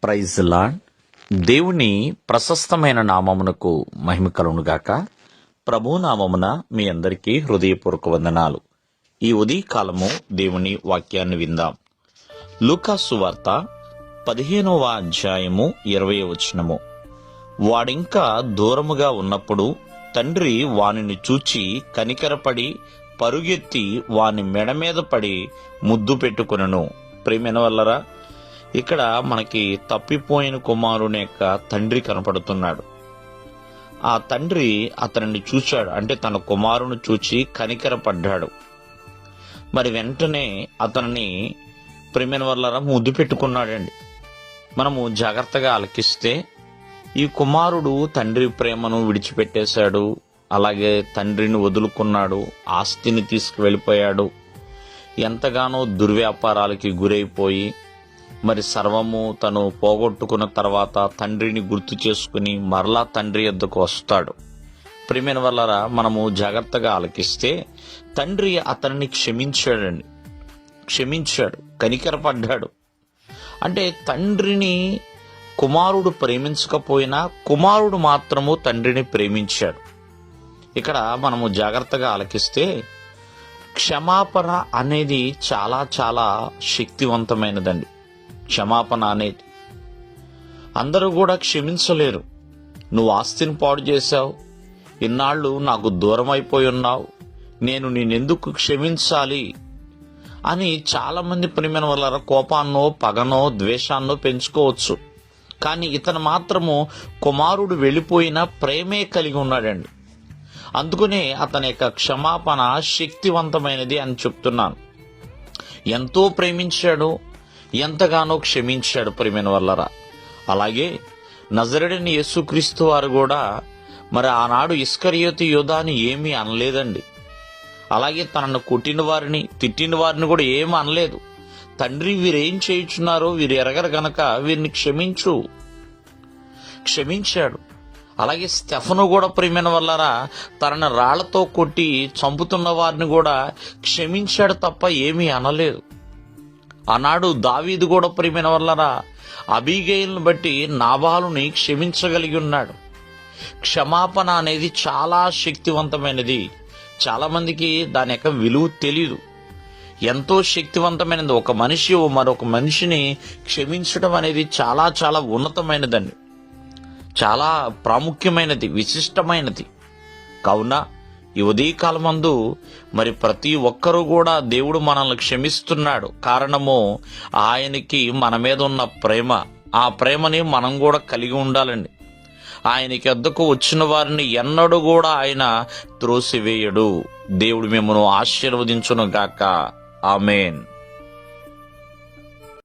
Praise lord. దేవుని ప్రశస్తమైన నామమునకు మహిమ కలుగునుగాక. ప్రభు నామమున మీ అందరికీ హృదయపూర్వక వందనాలు. ఈ ఉదయకాలము దేవుని వాక్యాన్ని విందాం. లూకాసు వార్త 15వ అధ్యాయము 20వ వచనము. వాడింకా దూరముగా ఉన్నప్పుడు తండ్రి వానిని చూచి కనికరపడి పరుగెత్తి వాని మెడ మీద పడి ముద్దు పెట్టుకొనెను. ప్రియమైన వల్లరా, ఇక్కడ మనకి తప్పిపోయిన కుమారుని యొక్క తండ్రి కనపడుతున్నాడు. ఆ తండ్రి అతనిని చూశాడు, అంటే తన కుమారుని చూచి కనికరపడ్డాడు. మరి వెంటనే అతనిని ప్రియమైన వల్లరా ముద్దు పెట్టుకున్నాడండి. మనము జాగ్రత్తగా ఆలకిస్తే ఈ కుమారుడు తండ్రి ప్రేమను విడిచిపెట్టేశాడు, అలాగే తండ్రిని వదులుకున్నాడు, ఆస్తిని తీసుకువెళ్ళిపోయాడు, ఎంతగానో దుర్వ్యాపారాలకి గురైపోయి మరి సర్వము తను పోగొట్టుకున్న తర్వాత తండ్రిని గుర్తు చేసుకుని మరలా తండ్రి యొద్దకు వస్తాడు. ప్రియమైన వల్లరా, మనము జాగ్రత్తగా ఆలకిస్తే తండ్రి అతనిని క్షమించాడు, కనికరపడ్డాడు. అంటే తండ్రిని కుమారుడు ప్రేమించకపోయినా కుమారుడు మాత్రము తండ్రిని ప్రేమించాడు. ఇక్కడ మనము జాగ్రత్తగా ఆలకిస్తే క్షమాపణ అనేది చాలా చాలా శక్తివంతమైనదండి. క్షమాపణ అనేది అందరూ కూడా క్షమించలేరు. నువ్వు ఆస్తిని పాడు చేశావు, ఇన్నాళ్ళు నాకు దూరం అయిపోయి ఉన్నావు, నేను నేనెందుకు క్షమించాలి అని చాలా మంది ప్రియమైన వల్ల కోపాన్నో పగనో ద్వేషాన్నో పెంచుకోవచ్చు. కానీ ఇతను మాత్రము కుమారుడు వెళ్ళిపోయిన ప్రేమే కలిగి ఉన్నాడండి. అందుకనే అతని యొక్క క్షమాపణ శక్తివంతమైనది అని చెప్తున్నాను. ఎంతో ప్రేమించాడు, ఎంతగానో క్షమించాడు ప్రియమైన వల్లరా. అలాగే నజరేయుడైన యేసుక్రీస్తు వారు కూడా మరి ఆనాడు ఇస్కరియోతు యూదాని ఏమీ అనలేదండి. అలాగే తనను కొట్టిన వారిని తిట్టిన వారిని కూడా ఏమీ అనలేదు. తండ్రి, వీరేం చేయుచున్నారో వీరు ఎరగరు గనక వీరిని క్షమించాడు. అలాగే స్టెఫను కూడా ప్రియమైన వల్లరా తనను రాళ్లతో కొట్టి చంపుతున్న వారిని కూడా క్షమించాడు తప్ప ఏమీ అనలేదు. ఆనాడు దావీదు కూడా ప్రియమైన వల్లరా అబీగయిల్ని బట్టి నాబాలుని క్షమించగలిగి ఉన్నాడు. క్షమాపణ అనేది చాలా శక్తివంతమైనది. చాలా మందికి దాని యొక్క విలువ తెలియదు. ఎంతో శక్తివంతమైనది. ఒక మనిషి మరొక మనిషిని క్షమించడం అనేది చాలా చాలా ఉన్నతమైనదండి, చాలా ప్రాముఖ్యమైనది, విశిష్టమైనది. కావున ఈ ఉదయకాలమందు మరి ప్రతి ఒక్కరూ కూడా దేవుడు మనల్ని క్షమిస్తున్నాడు. కారణము ఆయనకి మన మీద ఉన్న ప్రేమ. ఆ ప్రేమని మనం కూడా కలిగి ఉండాలండి. ఆయనకి వద్దకు వచ్చిన వారిని ఎన్నడూ కూడా ఆయన త్రోసివేయడు. దేవుడు మిమ్మల్ని ఆశీర్వదించును గాక. ఆమేన్.